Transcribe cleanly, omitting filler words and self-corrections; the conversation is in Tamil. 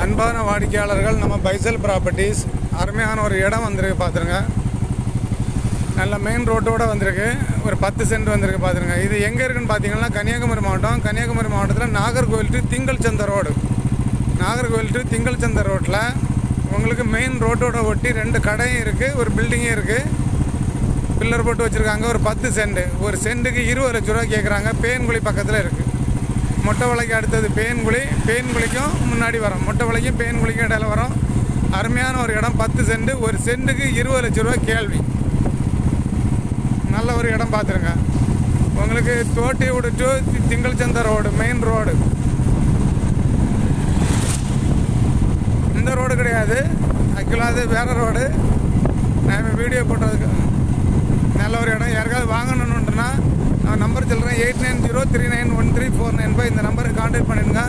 அன்பான வாடிக்கையாளர்கள், நம்ம பைசல் ப்ராப்பர்ட்டிஸ் அருமையான ஒரு இடம் வந்திருக்கு பார்த்துருங்க. நல்ல மெயின் ரோட்டோடு வந்திருக்கு. ஒரு 10 சென்ட் வந்திருக்கு பார்த்துருங்க. இது எங்கே இருக்குன்னு பார்த்தீங்கன்னா கன்னியாகுமரி மாவட்டம். கன்னியாகுமரி மாவட்டத்தில் நாகர்கோவில் டு திங்கள் சந்தை ரோடு. நாகர்கோவில் டு திங்கள் சந்தை ரோட்டில் உங்களுக்கு மெயின் ரோட்டோட ஒட்டி 2 கடையும் இருக்குது, ஒரு பில்டிங்கும் இருக்குது. பில்லர் போட்டு வச்சுருக்காங்க. ஒரு 10 சென்ட். ஒரு சென்ட்டுக்கு 20 லட்ச ரூபா கேட்குறாங்க. பேன்குழி பக்கத்தில் இருக்குது. மொட்டை வலைக்கு அடுத்தது பேன்குழி. பேன்குழிக்கும் முன்னாடி வரும். மொட்டை வலைக்கும் பேன்குழிக்கும் இடையில வரும். அருமையான ஒரு இடம். 10 சென்ட். ஒரு சென்ட்டுக்கு 20 லட்ச ரூபா கேள்வி. நல்ல ஒரு இடம் பார்த்துருங்க. உங்களுக்கு தோட்டியூடு டு திங்கள் சந்தை ரோடு, மெயின் ரோடு. இந்த ரோடு கிடையாது, ஆக்சுவலாக அது வேறு ரோடு. நான் வீடியோ போட்டதுக்கு நல்ல ஒரு இடம். யாருக்காவது வாங்கணுன்னுன்னா நான் நம்பர் சொல்கிறேன். 8903913495 இந்த நம்பருக்கு கான்டாக்ட் பண்ணிடுங்க.